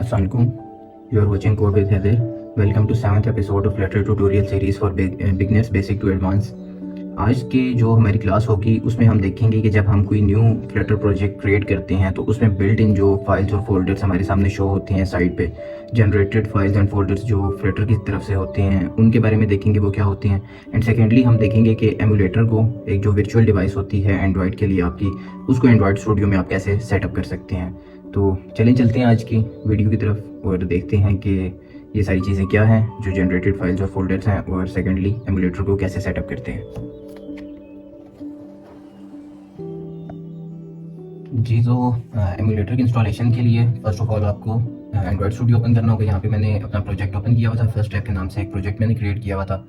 Assalamualaikum. You are watching Code with Heather. Welcome to 7th episode of Flutter tutorial series for beginners basic to advanced. आज के जो हमारी class होगी उसमें हम देखेंगे कि जब हम कोई न्यू फ्लटर प्रोजेक्ट क्रिएट करते हैं तो उसमें बिल्ट इन जो फाइल्स और फोल्डर्स हमारे सामने शो होते हैं साइड पे, जनरेटेड फाइल्स एंड फोल्डर्स जो फ्लटर की तरफ से होते हैं उनके बारे में देखेंगे वो क्या होते हैं। एंड सेकेंडली हम देखेंगे कि एमुलेटर को, एक जो वर्चुअल डिवाइस होती है एंड्रॉयड के लिए आपकी, उसको एंड्रॉयड स्टूडियो में आप कैसे सेटअप कर सकते हैं। तो चलें चलते हैं आज की वीडियो की तरफ और देखते हैं कि ये सारी चीज़ें क्या हैं जो जनरेटेड फाइल्स और फोल्डर्स हैं, और सेकेंडली एमुलेटर को कैसे सेटअप करते हैं। जी, तो एमुलेटर की इंस्टॉलेशन के लिए फ़र्स्ट ऑफ ऑल आपको एंड्रॉयड स्टूडियो ओपन करना होगा। यहाँ पे मैंने अपना प्रोजेक्ट ओपन किया हुआ था, फर्स्ट ऐप के नाम से एक प्रोजेक्ट मैंने क्रिएट किया हुआ था।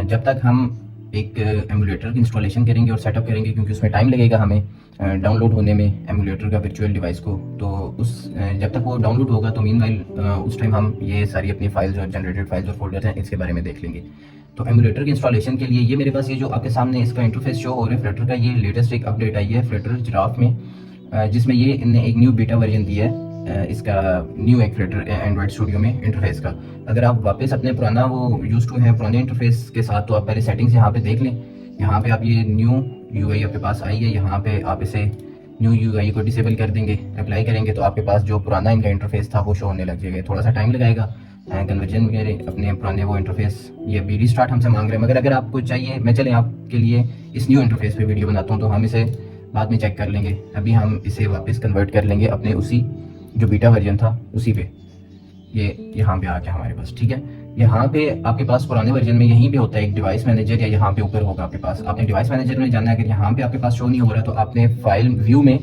जब तक हम एक एमुलेटर की इंस्टॉलेशन करेंगे और सेटअप करेंगे, क्योंकि उसमें टाइम लगेगा हमें डाउनलोड होने में एमुलेटर का वर्चुअल डिवाइस को, तो जब तक वो डाउनलोड होगा तो मीनवाइल उस टाइम हम ये सारी अपनी फाइल्स और जनरेटेड फाइल्स और फोल्डर्स हैं इसके बारे में देख लेंगे। तो एमुलेटर की इंस्टॉलेशन के लिए ये मेरे पास ये जो आपके सामने इसका इंटरफेस शो हो रहा है फ्लटर का, ये लेटेस्ट एक अपडेट आई है फ्लटर जिराफ में, जिसमें ये इनने एक न्यू बीटा वर्जन दिया है इसका, न्यू एक फ्लटर एंड्रॉयड स्टूडियो में इंटरफेस का। अगर आप वापस अपने पुराना वो यूज टू है पुराने इंटरफेस के साथ, तो आप पहले सेटिंग्स यहाँ पे देख लें। यहाँ पे आप ये न्यू यूआई आपके पास आई है, यहाँ पे आप इसे न्यू यूआई को डिसेबल कर देंगे, अप्लाई करेंगे तो आपके पास जो पुराना इनका इंटरफेस था वो शो होने लग जाएगा। थोड़ा सा टाइम लगाएगा कन्वर्जन वगैरह अपने पुराने वो इंटरफेस, ये अभी रिस्टार्ट हमसे मांग रहे हैं, मगर अगर आपको चाहिए, मैं चलें आपके लिए इस न्यू इंटरफेस पे वीडियो बनाता हूँ तो हम इसे बाद में चेक कर लेंगे। अभी हम इसे वापस कन्वर्ट कर लेंगे अपने उसी जो बीटा वर्जन था उसी पे, ये यहाँ पे आ गया हमारे पास। ठीक है, यहाँ पे आपके पास पुराने वर्जन में यहीं पे होता है एक डिवाइस मैनेजर, या यहाँ पे ऊपर होगा आपके पास। आपने डिवाइस मैनेजर में जाना है, अगर यहाँ पे आपके पास शो नहीं हो रहा तो आपने फाइल व्यू में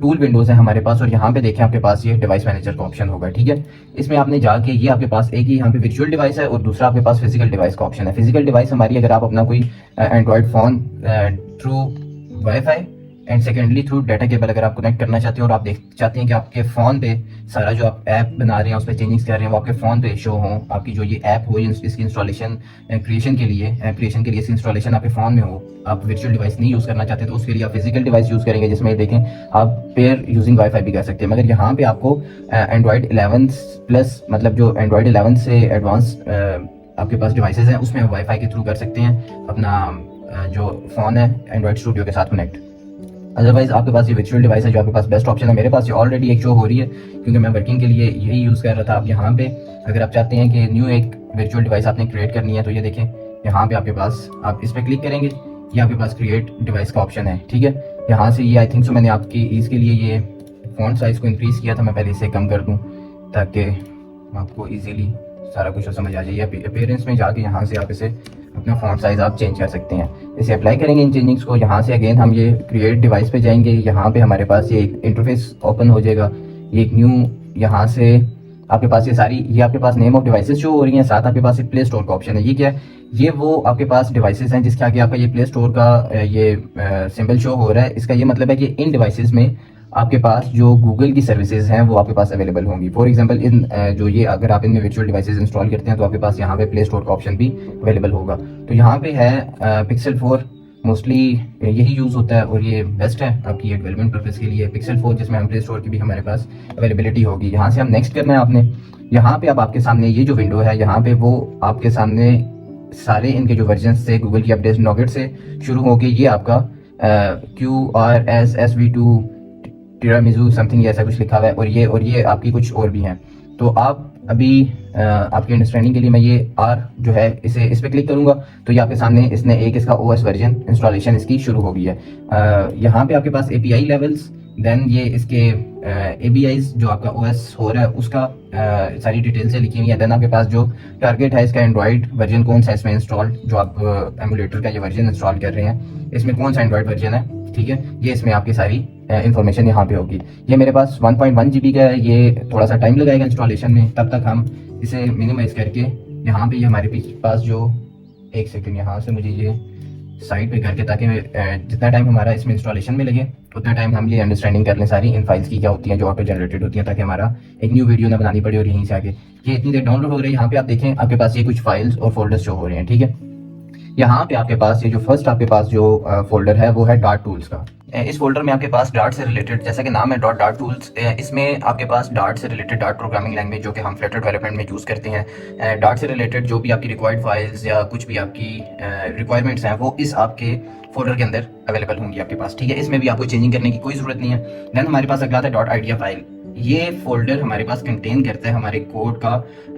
टूल विंडोज है हमारे पास, और यहाँ पे देखें आपके पास ये डिवाइस मैनेजर का ऑप्शन होगा। ठीक है, इसमें आपने जाके ये आपके पास एक ही यहाँ पे वर्चुअल डिवाइस है और दूसरा आपके पास फिजिकल डिवाइस का ऑप्शन है। फिजिकल डिवाइस हमारी, अगर आप अपना कोई Android phone through wifi and secondly through data cable अगर आप कनेक्ट करना चाहते हो और आप चाहते हैं कि आपके फ़ोन पे सारा जो आप ऐप बना रहे हैं उस पर चेंजिंग्स कर रहे हैं वो आपके फ़ोन पे शो हो, आपकी जो ये ऐप हो इसकी इंस्टॉलेशन क्रिएशन के लिए इसकी इंस्टॉलेशन आपके फ़ोन में हो, आप वर्चुअल डिवाइस नहीं यूज़ करना चाहते तो उसके लिए आप फिजिकल डिवाइस यूज़ करेंगे, जिसमें देखें आप पेयर यूजिंग वाईफाई भी कर सकते हैं। मगर यहाँ पे आपको एंड्रॉयड 11 प्लस, मतलब जो एंड्रॉयड 11 से एडवांस आपके पास डिवाइसेज हैं उसमें आप वाईफाई के थ्रू कर सकते हैं अपना जो फ़ोन है एंड्रॉयड स्टूडियो के साथ कनेक्ट। अदरवाइज आपके पास ये वर्चुअल डिवाइस है जो आपके पास बेस्ट ऑप्शन है। मेरे पास ये ऑलरेडी एक शो हो रही है क्योंकि मैं वर्किंग के लिए यही यूज़ कर रहा था। अब यहाँ पे अगर आप चाहते हैं कि न्यू एक वर्चुअल डिवाइस आपने क्रिएट करनी है तो ये देखें यहाँ पे आपके पास, आप इस पर क्लिक करेंगे, ये आपके पास क्रिएट डिवाइस का ऑप्शन है। ठीक है, यहाँ से ये आई थिंक सो मैंने आपकी ईज़ के लिए ये फ़ॉन्ट साइज़ को इंक्रीज़ किया था, मैं पहले इसे कम कर दूँ ताकि आपको ईजीली सारा कुछ समझ आ जाए। अपीयरेंस में जाके यहाँ से आप इसे अपना फॉन्ट साइज आप चेंज कर सकते हैं। इसे अप्लाई करेंगे इन चेंजिंग्स को, यहाँ से अगेन हम ये क्रिएट डिवाइस पे जाएंगे, यहाँ पे हमारे पास ये एक इंटरफेस ओपन हो जाएगा, ये एक न्यू, यहाँ से आपके पास ये सारी, ये आपके पास नेम ऑफ डिवाइसेस शो हो रही हैं, साथ आपके पास एक प्ले स्टोर का ऑप्शन है। ये क्या है, ये वो आपके पास डिवाइसेस हैं जिसके आगे आपका ये प्ले स्टोर का ये सिंबल शो हो रहा है। इसका ये मतलब है कि इन डिवाइसेस में आपके पास जो गूगल की सर्विसेज हैं वो आपके पास अवेलेबल होंगी। फॉर एग्जांपल इन जो ये अगर आप इनमें वर्चुअल डिवाइसेज इंस्टॉल करते हैं तो आपके पास यहाँ पे प्ले स्टोर का ऑप्शन भी अवेलेबल होगा। तो यहाँ पे है पिक्सल 4 मोस्टली यही यूज़ होता है और ये बेस्ट है आपकी ये डेवलपमेंट पर्पज़ के लिए, पिक्सल 4 जिसमें हम प्ले स्टोर की भी हमारे पास अवेलेबिलिटी होगी। यहाँ से हम नेक्स्ट करना है आपने, यहाँ पे अब आपके सामने ये जो विंडो है, यहाँ पे वो आपके सामने सारे इनके जो वर्जन से गूगल की अपडेट नॉगेट से शुरू होकर ये आपका QRSSV2 टिरामिज़ू समथिंग ऐसा कुछ लिखा हुआ है, और ये आपकी कुछ और भी हैं। तो आप अभी आपकी अंडरस्टैंडिंग के लिए मैं ये R जो है इस पर क्लिक करूंगा तो ये आपके सामने इसने एक इसका OS वर्जन इंस्टॉलेशन इसकी शुरू हो गई है। यहाँ पे आपके पास API लेवल्स, देन ये इसके ABIs जो आपका OS हो रहा है उसका सारी डिटेल से लिखी हुई है। देन आपके पास जो टारगेट है इसका एंड्रॉयड वर्जन कौन सा इसमें इंस्टॉल, जो आप एमुलेटर का ये वर्जन इंस्टॉल कर रहे हैं इसमें कौन सा एंड्रॉयड वर्जन है। ठीक है, ये इसमें आपकी सारी इन्फॉर्मेशन यहाँ पे होगी। ये मेरे पास 1.1 GB का है, ये थोड़ा सा टाइम लगाएगा इंस्टॉलेशन में, तब तक हम इसे मिनिमाइज करके यहाँ पे ये हमारे पास जो, एक सेकंड यहाँ से मुझे ये साइड पे करके, ताकि जितना टाइम हमारा इसमें इंस्टॉलेशन में लगे उतना टाइम हम ये अंडरस्टैंडिंग कर लें सारी इन फाइल्स की क्या होती हैं जो ऑटो जनरेटेड होती हैं, ताकि हमारा एक न्यू वीडियो ना बनानी पड़े। और यहीं से आगे ये इतनी देर डाउनलोड हो रही है। यहाँ पे आप देखें आपके पास ये कुछ फाइल्स और फोल्डर्स शो हो रहे हैं। ठीक है, यहाँ पे आपके पास ये जो फर्स्ट आपके पास जो फोल्डर है वो है डार्ट टूल्स का, इस फोल्डर में आपके पास डार्ट से रिलेटेड, जैसा कि नाम है डॉट डार्ट टूल्स, इसमें आपके पास डार्ट से रिलेटेड, डार्ट प्रोग्रामिंग लैंग्वेज जो कि हम फ्लटर डेवलपमेंट में यूज़ करते हैं, डार्ट से रिलेटेड जो भी आपकी रिक्वायर्ड फाइल्स या कुछ भी आपकी रिक्वायरमेंट्स हैं वो इस आपके फोल्डर के अंदर अवेलेबल होंगी आपके पास, ठीक है। इसमें भी आपको चेंजिंग करने की कोई ज़रूरत नहीं है। देन हमारे पास अगला आता है डॉट आइडिया फाइल। ये फोल्डर हमारे पास कंटेन करता है हमारे कोड का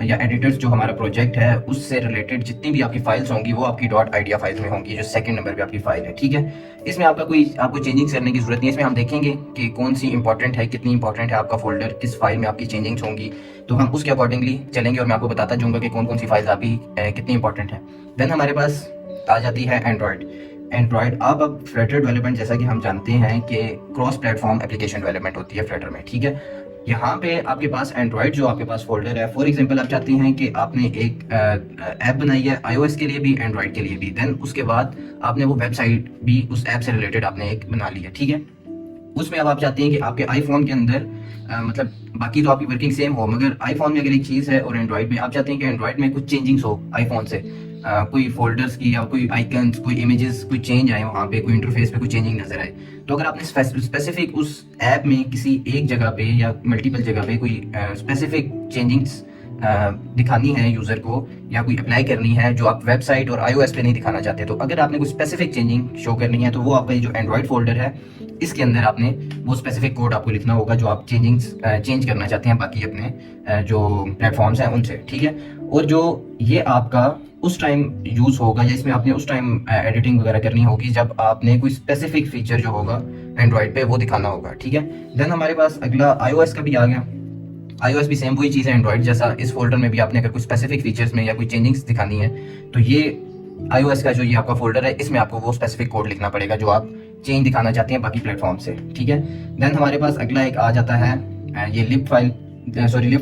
या एडिटर्स जो हमारा प्रोजेक्ट है उससे रिलेटेड जितनी भी आपकी फाइल्स होंगी वो आपकी डॉट आइडिया फाइल्स में होंगी, जो सेकंड नंबर पे आपकी फाइल है, ठीक है। इसमें आपको चेंजिंग करने की जरूरत नहीं है। इसमें हम देखेंगे कि कौन सी इंपॉर्टेंट है, कितनी इंपॉर्टेंट है आपका फोल्डर, किस फाइल में आपकी चेंजिंग्स होंगी, तो हम उसके अकॉर्डिंगली चलेंगे और मैं आपको बताता जाऊँगा कि कौन कौन सी फाइल्स आपकी कितनी इंपॉर्टेंट है। देन हमारे पास आ जाती है एंड्रॉयड। अब फ्लटर डेवलपमेंट जैसा कि हम जानते हैं कि क्रॉस प्लेटफॉर्म एप्लीकेशन डेवलपमेंट होती है फ्लटर में, ठीक है। यहाँ पे आपके पास एंड्रॉयड जो आपके पास फोल्डर है, फॉर एग्जांपल आप चाहते हैं कि आपने एक ऐप बनाई है आईओएस के लिए भी, एंड्रॉयड के लिए भी, देन उसके बाद आपने वो वेबसाइट भी उस ऐप से रिलेटेड आपने एक बना ली है, ठीक है। उसमें अब आप चाहते हैं कि आपके आईफोन के अंदर मतलब बाकी तो आपकी वर्किंग सेम हो, मगर आईफोन में अगर एक चीज़ है और एंड्रॉयड में आप चाहते हैं कि एंड्रॉयड में कुछ चेंजिंग्स हो आईफोन से, कोई फोल्डर्स की या कोई आइकन्स, कोई इमेजेस, कोई चेंज आए वहाँ पे, कोई इंटरफेस पे कोई चेंजिंग नजर आए, तो अगर आपने स्पेसिफिक उस ऐप में किसी एक जगह पे या मल्टीपल जगह पे कोई स्पेसिफिक चेंजिंग्स दिखानी है यूज़र को या कोई अप्लाई करनी है जो आप वेबसाइट और आईओएस पे नहीं दिखाना चाहते, तो अगर आपने कोई स्पेसिफिक चेंजिंग शो करनी है तो वो आपका ये जो एंड्रॉयड फोल्डर है इसके अंदर आपने वो स्पेसिफिक कोड आपको लिखना होगा जो आप चेंज करना चाहते हैं बाकी अपने जो प्लेटफॉर्म्स हैं उनसे, ठीक है। और जो ये आपका उस टाइम यूज़ होगा या इसमें आपने उस टाइम एडिटिंग वगैरह करनी होगी जब आपने कोई स्पेसिफिक फीचर जो होगा एंड्रॉयड पे वो दिखाना होगा, ठीक है। देन हमारे पास अगला आईओएस का भी आ गया। आईओएस भी सेम वही चीज़ है एंड्रॉयड जैसा। इस फोल्डर में भी आपने अगर कोई स्पेसिफिक फीचर्स में या कोई चेंजिंग्स दिखानी है तो ये आईओएस का जो ये आपका फोल्डर है इसमें आपको वो स्पेसिफिक कोड लिखना पड़ेगा जो आप चेंज दिखाना चाहते हैं बाकी प्लेटफॉर्म से, ठीक है। देन हमारे पास अगला एक आ जाता है ये लिब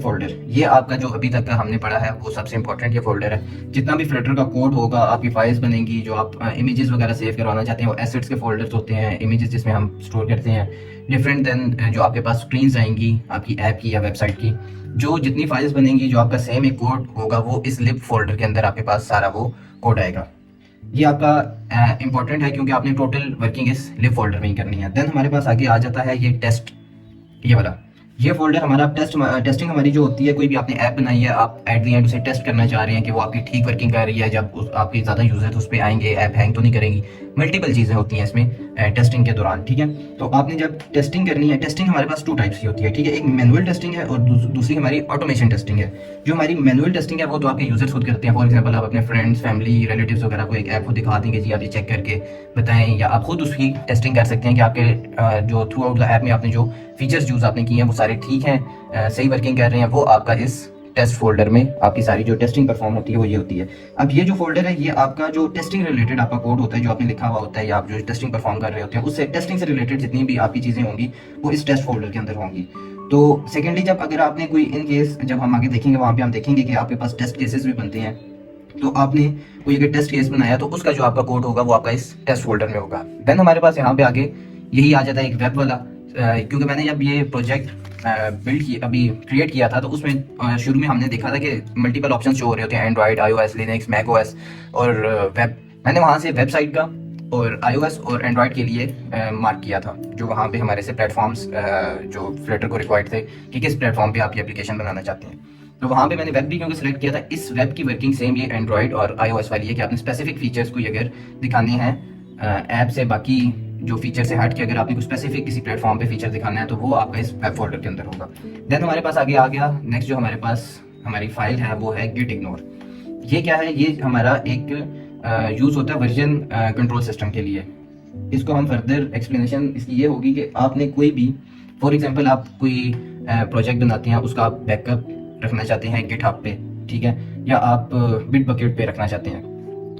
फोल्डर। ये आपका जो अभी तक का हमने पढ़ा है वो सबसे इंपॉर्टेंट ये फोल्डर है। जितना भी फ्लटर का कोड होगा, आपकी फाइल्स बनेंगी, जो आप इमेजेस वगैरह सेव करवाना चाहते हैं वो एसेट्स के फोल्डर्स होते हैं, इमेजेस जिसमें हम स्टोर करते हैं डिफरेंट। देन जो आपके पास स्क्रीन्स आएंगी आपकी ऐप की या वेबसाइट की, जो जितनी फाइल्स बनेंगी जो आपका सेम एक कोड होगा वो इस लिब फोल्डर के अंदर आपके पास सारा वो कोड आएगा। ये आपका इंपॉर्टेंट है क्योंकि आपने टोटल वर्किंग इस लिब फोल्डर में ही करनी है। देन हमारे पास आगे आ जाता है ये टेस्ट, ये वाला ये फोल्डर हमारा टेस्टिंग हमारी जो होती है, कोई भी आपने ऐप बनाई है, आप एट द एंड उसे टेस्ट करना चाह रहे हैं कि वो आपकी ठीक वर्किंग कर रही है, जब आपके ज़्यादा यूजर्स उस पर आएंगे ऐप हैंग तो नहीं करेंगी, मल्टीपल चीज़ें होती हैं इसमें टेस्टिंग के दौरान, ठीक है। तो आपने जब टेस्टिंग करनी है, टेस्टिंग हमारे पास 2 टाइप्स की होती है, ठीक है। एक मैनुअल टेस्टिंग है और दूसरी हमारी ऑटोमेशन टेस्टिंग है। जो हमारी मैनुअल टेस्टिंग है वो तो आपके यूजर्स खुद करते हैं। फॉर एग्जाम्पल आप अपने फ्रेंड्स, फैमिली, रिलेटिव्स वगैरह को एक ऐप को दिखा देंगे जी आप ये चेक करके बताएं, या आप खुद उसकी टेस्टिंग कर सकते हैं कि आपके जो थ्रू आउट द ऐप में आपने जो फीचर्स यूज़ आपने किए हैं वो सारे ठीक हैं, सही वर्किंग कर रहे हैं। वो आपका इस टेस्ट फोल्डर में आपकी सारी जो टेस्टिंग परफॉर्म होती है वो ये होती है। अब ये जो फोल्डर है ये आपका जो टेस्टिंग रिलेटेड आपका कोड होता है जो आपने लिखा हुआ होता है या आप जो टेस्टिंग परफॉर्म कर रहे होते हैं उससे टेस्टिंग से रिलेटेड जितनी भी आपकी चीज़ें होंगी वो इस टेस्ट फोल्डर के अंदर होंगी। तो सेकेंडली जब अगर आपने कोई इन केस जब हम आगे देखेंगे वहाँ पे हम देखेंगे कि आपके पास टेस्ट केसेस भी बनते हैं, तो आपने कोई अगर टेस्ट केस बनाया तो उसका जो आपका कोड होगा वो आपका इस टेस्ट फोल्डर में होगा। देन हमारे पास यहाँ पे आगे यही आ जाता है एक वेब वाला, क्योंकि मैंने जब ये प्रोजेक्ट अभी क्रिएट किया था तो उसमें शुरू में हमने देखा था कि मल्टीपल ऑप्शन शो हो रहे होते हैं, Android, iOS, Linux, Mac OS और वेब। मैंने वहाँ से वेबसाइट का और आईओएस और एंड्रॉयड के लिए मार्क किया था, जो वहाँ पे हमारे से प्लेटफॉर्म्स जो फ्लटर को रिक्वायर्ड थे कि किस प्लेटफॉर्म पे आप ये एप्लीकेशन बनाना चाहते हैं। तो वहाँ पे मैंने वेब भी क्योंकि सिलेक्ट किया था। इस वेब की वर्किंग सेम ये एंड्रॉयड और आईओएस वाली है कि आपने स्पेसिफिक फीचर्स को अगर दिखाने हैं ऐप से बाकी जो फीचर से हट के अगर आपने कुछ स्पेसिफिक किसी प्लेटफॉर्म पे फीचर दिखाना है तो वो आपका इस वेब फोल्डर के अंदर होगा। देन हमारे पास आगे आ गया नेक्स्ट जो हमारे पास हमारी फाइल है वो है गिट इग्नोर। ये क्या है? ये हमारा एक यूज़ होता है वर्जन कंट्रोल सिस्टम के लिए। इसको हम फर्दर एक्सप्लेनेशन इसकी ये होगी कि आपने कोई भी फॉर एग्जांपल आप कोई प्रोजेक्ट बनाते हैं उसका आप बैकअप रखना चाहते हैं गिटहब पे, ठीक है, या आप बिटबकेट पे रखना चाहते हैं।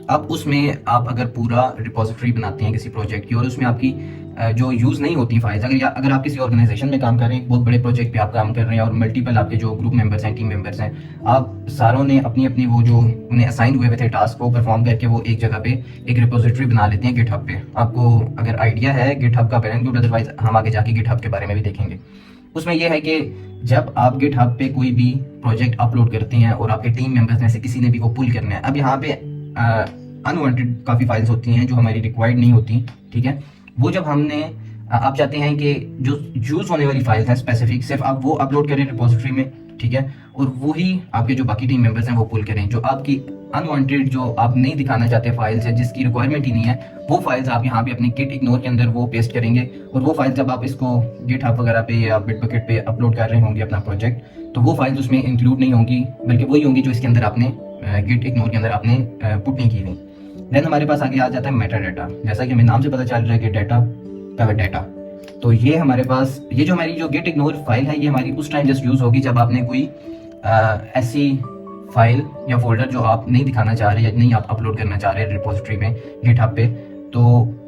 अब उसमें आप अगर पूरा रिपोजिटरी बनाते हैं किसी प्रोजेक्ट की और उसमें आपकी जो यूज़ नहीं होती फाइल्स, अगर आप किसी ऑर्गेनाइजेशन में काम कर रहे हैं, बहुत बड़े प्रोजेक्ट पे आप काम कर रहे हैं और मल्टीपल आपके जो ग्रुप मेंबर्स हैं, टीम मेंबर्स हैं, आप सारों ने अपनी अपनी वो जो उन्हें असाइन हुए थे टास्क को परफॉर्म करके वो एक जगह पे एक रिपोजिटरी बना लेते हैं गिटहब पे। आपको अगर आइडिया है गिटहब का वेल एंड गुड, अदरवाइज हम आगे जाके गिटहब के बारे में भी देखेंगे। उसमें यह है कि जब आप गिटहब पे कोई भी प्रोजेक्ट अपलोड करते हैं और आपके टीम मेंबर्स में से किसी ने भी वो पुल करना है, अब यहाँ पे अनवांटेड काफ़ी फाइल्स होती हैं जो हमारी रिक्वायर्ड नहीं होती, ठीक है। वो जब हमने आप चाहते हैं कि जो यूज़ होने वाली फाइल्स हैं स्पेसिफिक सिर्फ आप वो अपलोड करें रिपोजिटरी में, ठीक है, और वही आपके जो बाकी टीम मेंबर्स हैं वो पुल करें। जो आपकी अनवांटेड, जो आप नहीं दिखाना चाहते फाइल्स है, जिसकी रिक्वायरमेंट ही नहीं है, वो फाइल्स आप यहाँ पे अपनी गिट इग्नोर के अंदर वो पेस्ट करेंगे। और वो फाइल्स जब आप इसको गिटहब वगैरह पे या बिटबकेट पे अपलोड कर रहे होंगे अपना प्रोजेक्ट, तो वो फाइल्स उसमें इंक्लूड नहीं होंगी, बल्कि वही होंगी जो इसके अंदर आपने गिट इग्नोर के अंदर आपने पुट नहीं की हुई। देन हमारे पास आगे आ जाता है मेटा डाटा। जैसा कि हमें नाम से पता चल रहा है कि डाटा का डाटा, तो ये हमारे पास ये जो हमारी जो गेट इग्नोर फाइल है, ये हमारी उस टाइम जस्ट यूज़ होगी जब आपने कोई ऐसी फाइल या फोल्डर जो आप नहीं दिखाना चाह रहे या नहीं आप अपलोड करना चाह रहे रिपोजिटरी में गिटहब पे, तो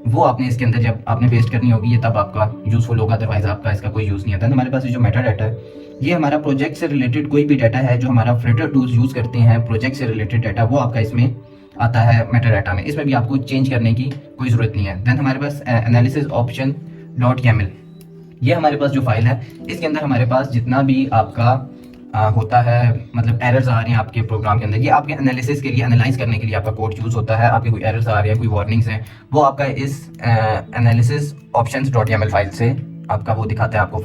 वो आपने इसके अंदर जब आपने पेस्ट करनी होगी, ये तब आपका यूज़फुल होगा, अदरवाइज आपका इसका कोई यूज़ नहीं आता। हमारे पास ये जो मेटा डाटा है, ये हमारा प्रोजेक्ट से रिलेटेड कोई भी डाटा है जो हमारा फ्लिटर टूल्स यूज़ करते हैं, प्रोजेक्ट से रिलेटेड डाटा, वो आपका इसमें आता है मेटा डाटा में। इसमें भी आपको चेंज करने की कोई ज़रूरत नहीं है। देन हमारे पास एनालिसिस ऑप्शन .yaml, ये हमारे पास जो फाइल है, इसके अंदर हमारे पास जितना भी आपका होता है, मतलब एरर्स आ रहे हैं आपके प्रोग्राम के अंदर, ये आपके एनालिसिस के लिए, एनालाइज करने के लिए आपका कोड यूज़ होता है। आपके कोई एरर्स आ रहे हैं, कोई वार्निंग्स हैं, वो आपका इस एनालिसिस ऑप्शंस .yaml फाइल से आपका वो दिखाता है आपको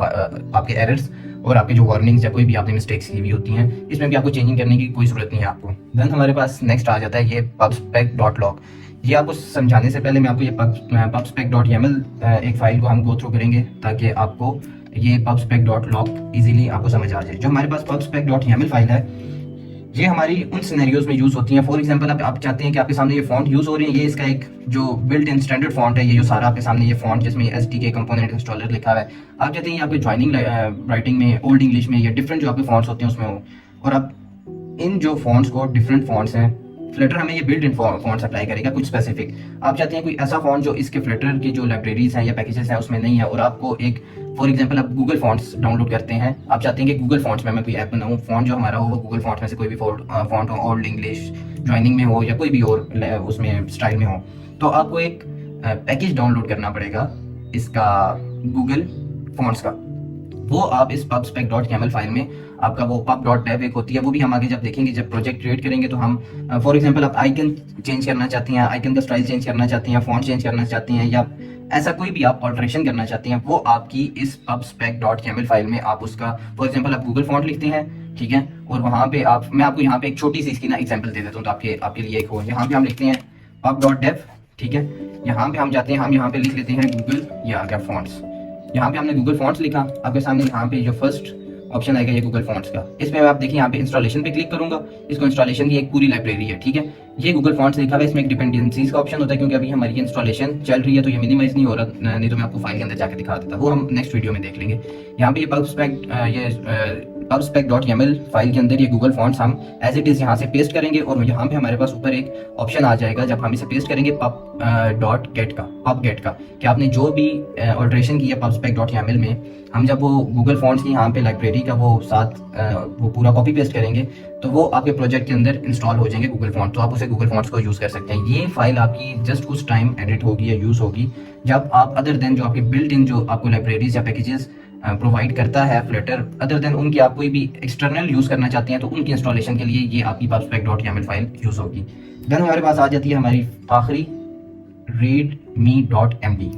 आपके एरर्स और आपके जो वार्निंग्स या कोई भी आपने मिस्टेक्स की हुई होती हैं, इसमें भी आपको चेंजिंग करने की कोई ज़रूरत नहीं है आपको। देन हमारे पास नेक्स्ट आ जाता है ये pubspec.log। ये आपको समझाने से पहले मैं आपको ये pubspec.yaml एक फाइल को हम गो थ्रू करेंगे ताकि आपको ये pubspec.log इजीली आपको समझ आ जाए। जो हमारे पास pubspec.yaml फाइल है, ये हमारी उन सिनेरियोज में यूज़ होती हैं। फॉर एग्जांपल आप चाहते हैं कि आपके सामने ये फॉन्ट यूज़ हो रही है, ये इसका एक जो बिल्ट इन स्टैंडर्ड फॉन्ट है, ये जो सारा आपके सामने ये फॉन्ट जिसमें SDK कंपोनेंट इंस्टॉलर लिखा हुआ है, आप चाहते हैं ये आपके ज्वाइनिंग राइटिंग में ओल्ड इंग्लिश में या डिफरेंट जो आपके फॉन्ट्स होते हैं उसमें हो, और आप इन जो फॉन्ट्स को डिफरेंट फॉन्ट्स हैं, फ्लटर हमें ये बिल्ट इन फॉन्ट्स अप्लाई करेगा कुछ स्पेसिफिक। आप चाहते हैं कोई ऐसा फॉन्ट जो इसके फ्लटर की जो लाइब्रेरीज हैं या पैकेजेस हैं उसमें नहीं है, और आपको एक फॉर एग्जांपल आप गूगल फॉन्ट्स डाउनलोड करते हैं, आप चाहते हैं कि गूगल फॉन्ट्स में मैं कोई ऐप बनाऊँ, फॉन्ट जो हमारा हो वो गूगल फॉन्ट्स में से कोई भी फॉन्ट हो, ओल्ड इंग्लिश ज्वाइनिंग में हो या कोई भी और उसमें स्टाइल में हो, तो आपको एक पैकेज डाउनलोड करना पड़ेगा इसका गूगल फॉन्ट्स का। वो आप इस pubspec.yaml फाइल में आपका वो pub.dev एक होती है, वो भी हम आगे जब देखेंगे, जब प्रोजेक्ट क्रिएट करेंगे तो हम फॉर एग्जांपल आप आइकन चेंज करना चाहते हैं, आइकन का स्टाइल चेंज करना चाहते हैं, फॉन्ट चेंज करना चाहते हैं, या ऐसा कोई भी आप ऑल्ट्रेशन करना चाहते हैं, वो आपकी इस pubspec.yaml फाइल में आप उसका फॉर एग्जांपल आप गूगल फॉन्ट लिखते हैं, ठीक है, और वहाँ पे आप मैं आपको यहाँ पे एक छोटी सी इसकी ना एग्जाम्पल दे देता हूँ तो आपके लिए एक हो। यहाँ पे हम लिखते हैं pub.dev, ठीक है, यहाँ पे हम जाते हैं, हम यहाँ पे लिख लेते हैं गूगल, ये आ गया फॉन्ट्स। यहाँ पे हमने गूगल फॉन्ट्स लिखा, आपके सामने यहाँ पे जो फर्स्ट ऑप्शन आएगा ये गूगल फॉन्ट्स का, इसमें आप देखिए यहाँ पे इंस्टॉलेशन पे क्लिक करूंगा, इसको इंस्टॉलेशन की एक पूरी लाइब्रेरी है, ठीक है, ये गूगल फॉन्ट्स लिखा हुआ है, इसमें एक डिपेंडेंसीज का ऑप्शन होता है क्योंकि अभी हमारी इंस्टॉलेशन चल रही है तो ये मिनिमाइज नहीं हो रहा, नहीं तो मैं आपको फाइल के अंदर जाकर दिखा देता, वो हम नेक्स्ट वीडियो में देख लेंगे। यहाँ पे ये pubspec.yaml फाइल के अंदर ये गूगल फॉन्ट्स हम एज इट इज यहाँ से पेस्ट करेंगे, और यहाँ पे हमारे पास ऊपर एक ऑप्शन आ जाएगा जब हम इसे पेस्ट करेंगे pub.get का कि आपने जो भी ऑल्ट्रेशन की है pubspec.yaml में, हम जब वो गूगल फॉन्ट्स की यहाँ पे लाइब्रेरी का वो साथ वो पूरा कॉपी पेस्ट करेंगे तो वो आपके प्रोजेक्ट के अंदर इंस्टॉल हो जाएंगे गूगल फॉन्ट, तो आप उसे गूगल फॉन्ट्स को यूज़ कर सकते हैं। ये फाइल आपकी जस्ट उस टाइम एडिट होगी या यूज़ होगी जब आप अदर देन जो आपके बिल्ट इन जो आपको लाइब्रेरीज या पैकेजेस प्रोवाइड करता है फ्लटर, अदर देन उनकी आप कोई भी एक्सटर्नल यूज़ करना चाहते हैं तो उनकी इंस्टॉलेशन के लिए ये आपकी pubspec.yaml फाइल यूज़ होगी। देन हमारे पास आ जाती है हमारी आखिरी readme.md।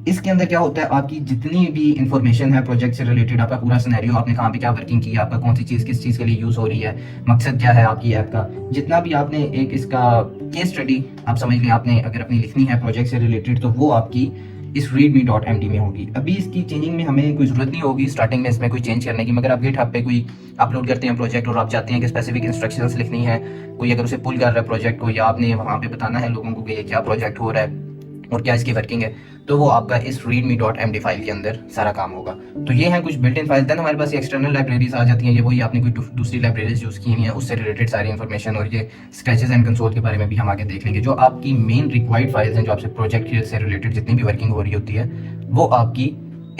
इसके अंदर क्या होता है, आपकी जितनी भी इंफॉर्मेशन है प्रोजेक्ट से रिलेटेड, आपका पूरा सिनेरियो, आपने कहाँ पे क्या वर्किंग की है, आपका कौन सी चीज़ किस चीज़ के लिए यूज़ हो रही है, मकसद क्या है आपकी ऐप का, जितना भी आपने एक इसका केस स्टडी आप समझ लें, आपने अगर अपनी लिखनी है प्रोजेक्ट से रिलेटेड तो वो आपकी इस readme.md में होगी। अभी इसकी चेंजिंग में हमें कोई ज़रूरत नहीं होगी स्टार्टिंग में इसमें कोई चेंज करने की, मगर आप गिटहब पे कोई अपलोड करते हैं प्रोजेक्ट और आप चाहते हैं कि स्पेसिफिक इंस्ट्रक्शंस लिखनी है, कोई अगर उसे पुल कर रहा है प्रोजेक्ट को, या आपने वहाँ पे बताना है लोगों को कि ये क्या प्रोजेक्ट हो रहा है और क्या इसकी वर्किंग है, तो वो आपका इस readme.md फाइल के अंदर सारा काम होगा। तो ये हैं कुछ बिल्ट इन फाइल। देन हमारे पास एक्सटर्नल लाइब्रेरीज आ जाती हैं, ये वही आपने कोई दूसरी लाइब्रेरीज यूज़ की हुई हैं उससे रिलेटेड सारी इन्फॉर्मेशन, और ये स्क्रैचेस एंड कंसोल के बारे में भी हम आगे देख लेंगे। जो आपकी मेन रिक्वायर्ड फाइल्स हैं, जो आपसे प्रोजेक्ट से रिलेटेड जितनी भी वर्किंग हो रही होती है, वो आपकी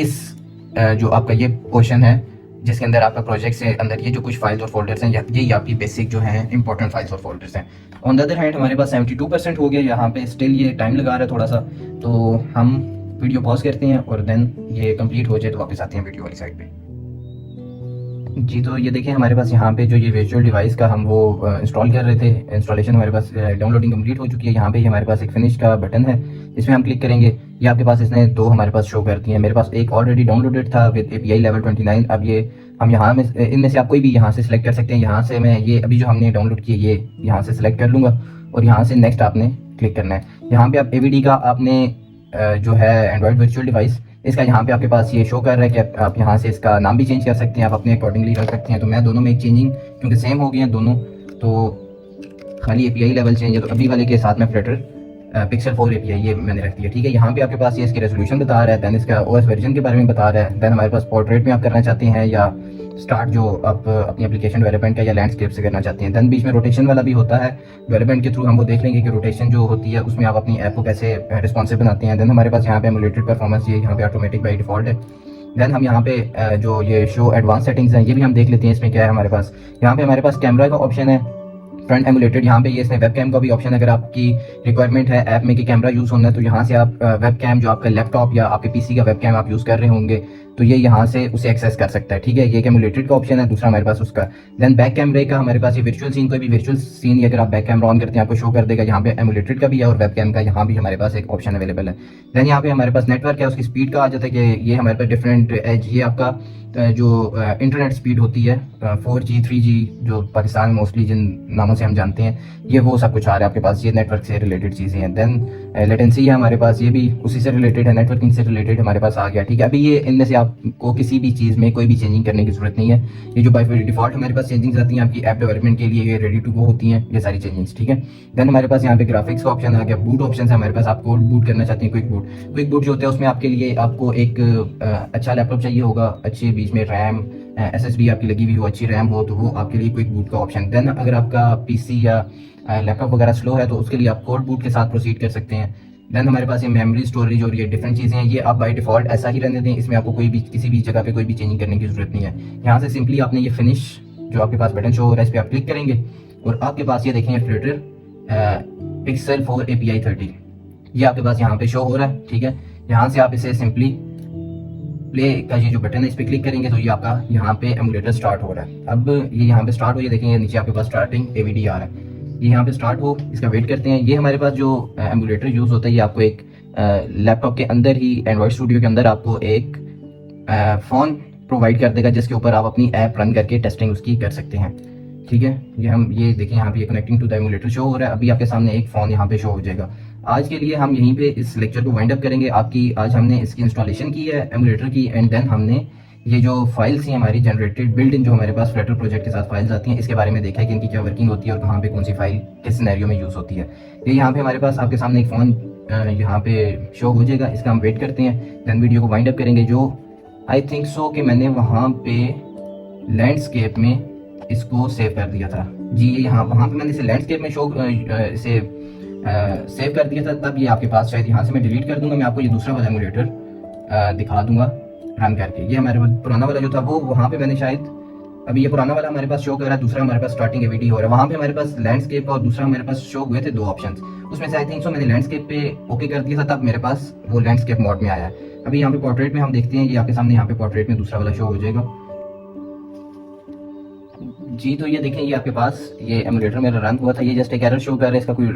इस जो आपका ये पोर्शन है जिसके अंदर आपका प्रोजेक्ट से अंदर ये जो कुछ फाइल्स और फोल्डर्स हैं, ये आपकी बेसिक जो हैं इंपॉर्टेंट फाइल्स और फोल्डर्स हैं। ऑन द अदर हैंड हमारे पास 72% हो गया, यहाँ पे स्टिल ये टाइम लगा रहा है थोड़ा सा, तो हम वीडियो पॉज करते हैं और देन ये कंप्लीट हो जाए तो वापस आते हैं वीडियो वाली साइड पे। जी, तो ये देखें हमारे पास यहाँ पे जो ये वर्चुअल डिवाइस का हम वो इंस्टॉल कर रहे थे, इंस्टॉलेशन हमारे पास डाउनलोडिंग कंप्लीट हो चुकी है। यहाँ पे हमारे पास एक फिनिश का बटन है, इसमें हम क्लिक करेंगे, ये आपके पास इसने 2 हमारे पास शो करती हैं। मेरे पास एक ऑलरेडी डाउनलोडेड था विद API लेवल 29। अब ये हम यहाँ में इनमें से आप कोई भी यहाँ से सिलेक्ट कर सकते हैं। यहाँ से मैं ये अभी जो हमने डाउनलोड किया ये यहाँ से सिलेक्ट कर लूँगा और यहाँ से नेक्स्ट आपने क्लिक करना है। यहाँ पे आप AVD का आपने जो है एंड्रॉयड वर्चुअल डिवाइस, इसका यहाँ पे आपके पास ये शो कर रहा है कि आप यहाँ से इसका नाम भी चेंज कर सकते हैं, आप अपने अकॉर्डिंगली रख सकते हैं। तो मैं दोनों में एक चेंजिंग, क्योंकि सेम हो गए हैं दोनों, तो खाली API लेवल चेंज है। तो अभी वाले के साथ में फ्लटर पिक्सल 4 API ये मैंने रख दिया, ठीक है। यहाँ पे आपके पास ये इसकी रेजोल्यूशन बता रहा है, दैन इसका OS वर्जन के बारे में बता रहा है, दैन हमारे पास पोर्ट्रेट में आप करना चाहते हैं या स्टार्ट जो आप अपनी एप्लीकेशन डेवलपमेंट का या लैंडस्केप से करना चाहते हैं। दैन बीच में रोटेशन वाला भी होता है, डेवलपमेंट के थ्रू हम वो देख लेंगे कि रोटेशन जो होती है उसमें आप अपनी ऐप को कैसे रिस्पॉन्सिव बनाते हैं। दैन हमारे पास यहाँ पे एमुलेटेड परफॉर्मेंस ये यहाँ पे ऑटोमेटिक बाई डिफॉल्ट है। दैन हम यहाँ पे जो ये शो एडवांस सेटिंग्स हैं ये भी हम देख लेते हैं। इसमें क्या है हमारे पास, यहाँ पे हमारे पास कैमरा का ऑप्शन है, फ्रंट एमुलेटेड। यहाँ पे ये इसमें वेब कैम का भी ऑप्शन है। अगर आपकी रिक्वायरमेंट है ऐप में कि कैमरा यूज़ होना है तो यहाँ से आप वेब कैम जो आपका लैपटॉप या आपके PC का वेब कैम आप यूज़ कर रहे होंगे तो ये यहाँ से उसे एक्सेस कर सकता है, ठीक है। ये एमुलेटेड का ऑप्शन है, दूसरा हमारे पास उसका। देन बैक कैमरे का हमारे पास ये वर्चुअल सीन, कोई भी वर्चुअल सीन अगर आप बैक कैमरा ऑन करते हैं आपको शो कर देगा। यहाँ पे एमुलेटेड का भी है और वेब कैम का यहाँ भी हमारे पास एक ऑप्शन अवेलेबल है। देन यहाँ पे हमारे पास नेटवर्क है, उसकी स्पीड का आ जाता है कि ये हमारे पास डिफरेंट एज, ये आपका जो इंटरनेट स्पीड होती है 4G 3G जो पाकिस्तान मोस्टली जिन नामों से हम जानते हैं, ये वो सब कुछ आ रहा है आपके पास, ये नेटवर्क से रिलेटेड चीज़ें हैं। देन लेटेंसी है हमारे पास, ये भी उसी से रिलेटेड है, नेटवर्किंग से रिलेटेड हमारे पास आ गया, ठीक है। अभी ये इनमें से आपको किसी भी चीज़ में कोई भी चेंजिंग करने की जरूरत नहीं है। ये जो बाय डिफॉल्ट हमारे पास चेंजिंग्स आती हैं आपकी ऐप डेवलपमेंट के लिए, ये रेडी टू गो होती हैं ये सारी चेंजिंग्स, ठीक है। देन हमारे पास यहाँ पे ग्राफिक्स का ऑप्शन आ गया, बूट ऑप्शन है हमारे पास, आप कोड बूट करना चाहते हैं क्विक बूट जो होता है उसमें आपके लिए आपको एक अच्छा लैपटॉप चाहिए होगा, अच्छे बीच में रैम SSD आपकी लगी हुई हो, अच्छी रैम हो, तो वो आपके लिए क्विक बूट का ऑप्शन। देन अगर आपका PC या लैपटॉप वगैरह स्लो है तो उसके लिए आप कोड बूट के साथ प्रोसीड कर सकते हैं। देन हमारे पास ये मेमोरी स्टोरेज और ये डिफरेंट चीज़ें हैं, ये आप बाय डिफॉल्ट ऐसा ही रहने दें, इसमें आपको कोई भी किसी भी जगह पे कोई भी चेंजिंग करने की जरूरत नहीं है। यहाँ से सिंपली आपने ये फिनिश जो आपके पास बटन शो हो रहा है इस पर आप क्लिक करेंगे और आपके पास ये देखेंगे फ्लटर पिक्सल 4 API 30 ये आपके पास यहाँ पे शो हो रहा है, ठीक है। यहाँ से आप इसे सिंपली प्ले का ये जो बटन है इस पर क्लिक करेंगे तो ये आपका यहाँ पे एमुलेटर स्टार्ट हो रहा है। अब ये यहाँ पे स्टार्ट हो, ये देखेंगे नीचे आपके पास स्टार्टिंग AVD आ रहा है, ये यहाँ पे स्टार्ट हो, इसका वेट करते हैं। ये हमारे पास जो एमुलेटर यूज़ होता है ये आपको एक लैपटॉप के अंदर ही एंड्रॉयड स्टूडियो के अंदर आपको एक फ़ोन प्रोवाइड कर देगा जिसके ऊपर आप अपनी ऐप रन करके टेस्टिंग उसकी कर सकते हैं, ठीक है। ये देखिए यहाँ पे connecting to the emulator show हो रहा है। अभी आपके सामने एक फ़ोन यहाँ पे शो हो जाएगा। आज के लिए हम यहीं पे इस लेक्चर को वाइंड अप करेंगे। आज हमने इसकी इंस्टॉलेशन की है एमुलेटर की, एंड देन हमने ये जो फाइल्स हैं हमारी जनरेटेड बिल्ड इन जो हमारे पास फ्लटर प्रोजेक्ट के साथ फाइल्स आती हैं इसके बारे में देखा है कि इनकी क्या वर्किंग होती है और कहाँ पे कौन सी फाइल किस सिनेरियो में यूज़ होती है। ये यहाँ पे हमारे पास आपके सामने एक फ़ोन यहाँ पे शो हो जाएगा, इसका हम वेट करते हैं, देन वीडियो को वाइंड अप करेंगे। जो आई थिंक सो कि मैंने वहाँ पे लैंडस्केप में इसको सेव कर दिया था जी, यहाँ वहाँ पे मैंने इसे लैंडस्केप में शो इसे सेव कर दिया था, तब ये आपके पास शायद यहाँ से मैं डिलीट कर दूंगा। मैं आपको ये दूसरा वाला एमुलेटर दिखा दूंगा रन करके। ये हमारे पुराना वाला जो था वो वहाँ पे मैंने शायद, अभी ये पुराना वाला हमारे पास शो कर रहा है, दूसरा हमारे पास स्टार्टिंग AVD हो रहा है। वहाँ पे हमारे पास लैंडस्केप और दूसरा हमारे पास शो हुए थे 2 ऑप्शंस, उसमें से आई थिंक सो मैंने लैंडस्केप पे ओके कर दिया था, तब मेरे पास वो लैंडस्केप मोड में आया है। अभी यहाँ पे पोर्ट्रेट में हम देखते हैं, ये आपके सामने यहाँ पे पोर्ट्रेट में दूसरा वाला शो हो जाएगा जी। तो ये देखें ये आपके पास ये एमुलेटर मेरा रन हुआ था, ये जस्ट एक एरर शो कर रहा है, इसका कोई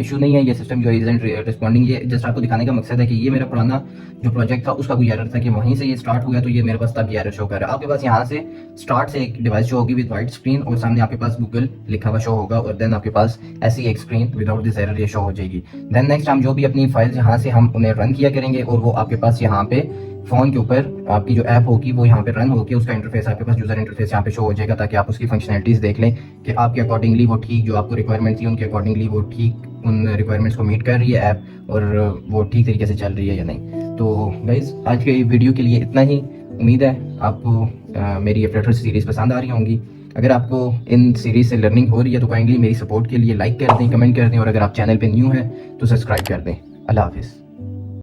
इशू नहीं है, ये सिस्टम जो इजंट रिस्पॉन्डिंग, ये जस्ट आपको दिखाने का मकसद है कि ये मेरा पुराना जो प्रोजेक्ट था उसका कोई एरर था कि वहीं से ये स्टार्ट हुआ, तो ये मेरे पास तब ये एरर शो कर रहा है। आपके पास यहाँ से स्टार्ट से एक डिवाइस शो होगी विद वाइट स्क्रीन और सामने आपके पास गूगल लिखा हुआ शो होगा और देन आपके पास ऐसी एक स्क्रीन विदाउट दिस एरर ये शो हो जाएगी। देन नेक्स्ट हम जो भी अपनी फाइल्स यहाँ से हम उन्हें रन किया करेंगे और वो आपके पास यहाँ पे फ़ोन के ऊपर आपकी जो ऐप होगी वो यहाँ पे रन होगी, उसका इंटरफेस आपके पास यूज़र इंटरफेस यहाँ पे शो हो जाएगा ताकि आप उसकी फंक्शनलिटीज़ देख लें कि आपके अकॉर्डिंगली वो ठीक, जो आपको रिक्वायरमेंट थी उनके अकॉर्डिंगली वो ठीक उन रिक्वायरमेंट्स को मीट कर रही है ऐप और वो ठीक तरीके से चल रही है या नहीं। तो गाइस आज के वीडियो के लिए इतना ही। उम्मीद है आपको मेरी ये फ्लटर सीरीज़ पसंद आ रही होंगी। अगर आपको इन सीरीज़ से लर्निंग हो रही है तो काइंडली मेरी सपोर्ट के लिए लाइक कर दें, कमेंट कर दें और अगर आप चैनल पर न्यू हैं तो सब्सक्राइब कर दें। अल्लाह हाफिज़।